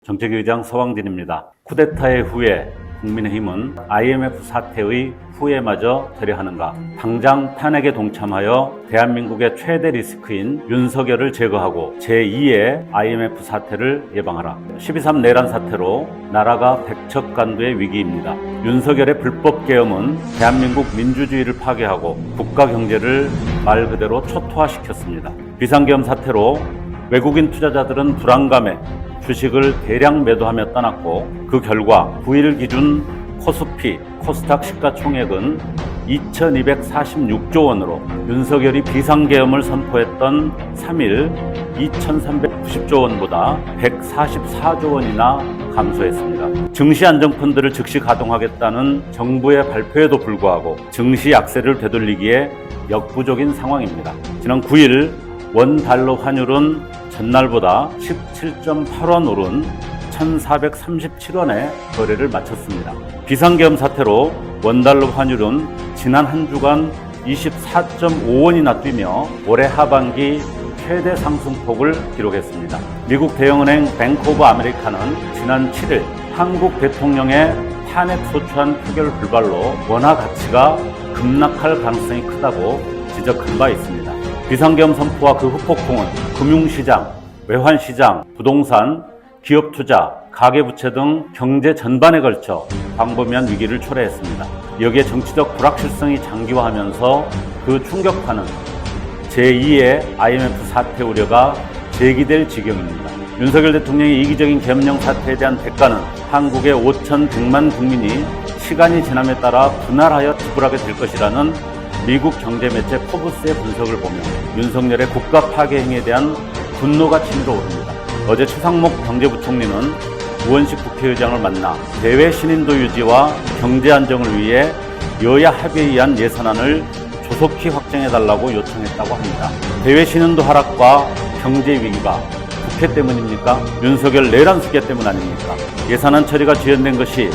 정책위의장 서왕진입니다. 쿠데타의 후에 국민의힘은 IMF 사태의 후회마저 되려하는가? 당장 탄핵에 동참하여 대한민국의 최대 리스크인 윤석열을 제거하고 제2의 IMF 사태를 예방하라. 12.3 내란 사태로 나라가 백척간두의 위기입니다. 윤석열의 불법 계엄은 대한민국 민주주의를 파괴하고 국가 경제를 말 그대로 초토화시켰습니다. 비상계엄 사태로 외국인 투자자들은 불안감에 주식을 대량 매도하며 떠났고 그 결과 9일 기준 코스피, 코스닥 시가총액은 2246조 원으로 윤석열이 비상계엄을 선포했던 3일 2390조 원보다 144조 원이나 감소했습니다. 증시 안정펀드를 즉시 가동하겠다는 정부의 발표에도 불구하고 증시 약세를 되돌리기에 역부족인 상황입니다. 지난 9일 원달러 환율은 전날보다 17.8원 오른 1437원에 거래를 마쳤습니다. 비상계엄 사태로 원달러 환율은 지난 한 주간 24.5원이나 뛰며 올해 하반기 최대 상승폭을 기록했습니다. 미국 대형은행 뱅크 오브 아메리카는 지난 7일 한국 대통령의 탄핵 소추안 표결 불발로 원화 가치가 급락할 가능성이 크다고 지적한 바 있습니다. 비상계엄 선포와 그 후폭풍은 금융시장, 외환시장, 부동산, 기업투자, 가계부채 등 경제 전반에 걸쳐 광범위한 위기를 초래했습니다. 여기에 정치적 불확실성이 장기화하면서 그 충격파는 제2의 IMF 사태 우려가 제기될 지경입니다. 윤석열 대통령의 이기적인 계엄령 사태에 대한 대가는 한국의 5,100만 국민이 시간이 지남에 따라 분할하여 지불하게 될 것이라는 미국 경제매체 포브스의 분석을 보며 윤석열의 국가 파괴 행위에 대한 분노가 치밀어 오릅니다. 어제 최상목 경제부총리는 우원식 국회의장을 만나 대외 신인도 유지와 경제 안정을 위해 여야 합의에 의한 예산안을 조속히 확정해달라고 요청했다고 합니다. 대외 신인도 하락과 경제 위기가 국회 때문입니까? 윤석열 내란 수계 때문 아닙니까? 예산안 처리가 지연된 것이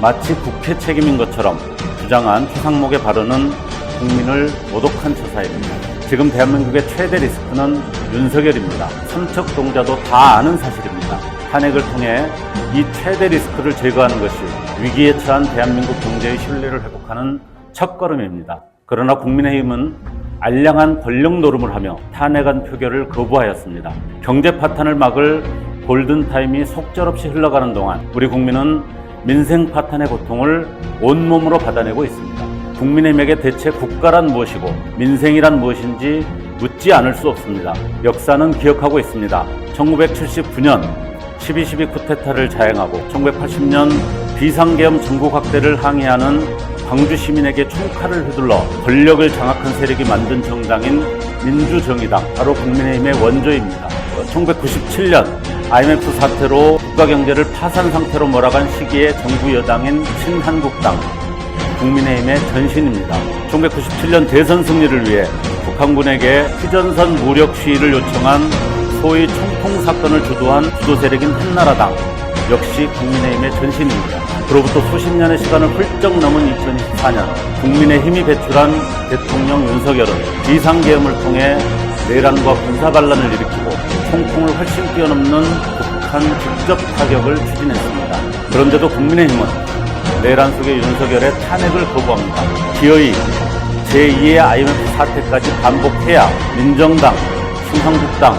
마치 국회 책임인 것처럼 주장한 최상목의 발언은 국민을 모독한 처사입니다. 지금 대한민국의 최대 리스크는 윤석열입니다. 삼척동자도 다 아는 사실입니다. 탄핵을 통해 이 최대 리스크를 제거하는 것이 위기에 처한 대한민국 경제의 신뢰를 회복하는 첫걸음입니다. 그러나 국민의힘은 알량한 권력 노름을 하며 탄핵안 표결을 거부하였습니다. 경제 파탄을 막을 골든타임이 속절없이 흘러가는 동안 우리 국민은 민생 파탄의 고통을 온몸으로 받아내고 있습니다. 국민의힘에게 대체 국가란 무엇이고 민생이란 무엇인지 묻지 않을 수 없습니다. 역사는 기억하고 있습니다. 1979년 12.12 쿠데타를 자행하고 1980년 비상계엄 전국 확대를 항의하는 광주 시민에게 총칼을 휘둘러 권력을 장악한 세력이 만든 정당인 민주정의당, 바로 국민의힘의 원조입니다. 1997년 IMF 사태로 국가경제를 파산 상태로 몰아간 시기에 정부 여당인 신한국당, 국민의힘의 전신입니다. 1997년 대선 승리를 위해 북한군에게 휴전선 무력 시위를 요청한 소위 총통 사건을 주도한 주도 세력인 한나라당, 역시 국민의힘의 전신입니다. 그로부터 수십 년의 시간을 훌쩍 넘은 2024년 국민의힘이 배출한 대통령 윤석열은 비상계엄을 통해 내란과 군사반란을 일으키고 총통을 훨씬 뛰어넘는 북한 직접 타격을 추진했습니다. 그런데도 국민의힘은 내란 속의 윤석열의 탄핵을 거부합니다. 기어이 제2의 IMF 사태까지 반복해야 민정당, 신한국당,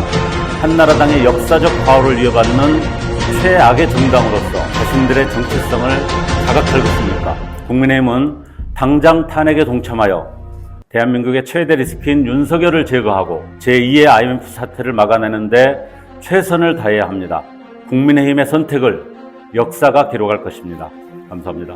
한나라당의 역사적 과오를 이어받는 최악의 정당으로서 자신들의 정체성을 자각할 것입니까? 국민의힘은 당장 탄핵에 동참하여 대한민국의 최대 리스크인 윤석열을 제거하고 제2의 IMF 사태를 막아내는 데 최선을 다해야 합니다. 국민의힘의 선택을 역사가 기록할 것입니다. 감사합니다.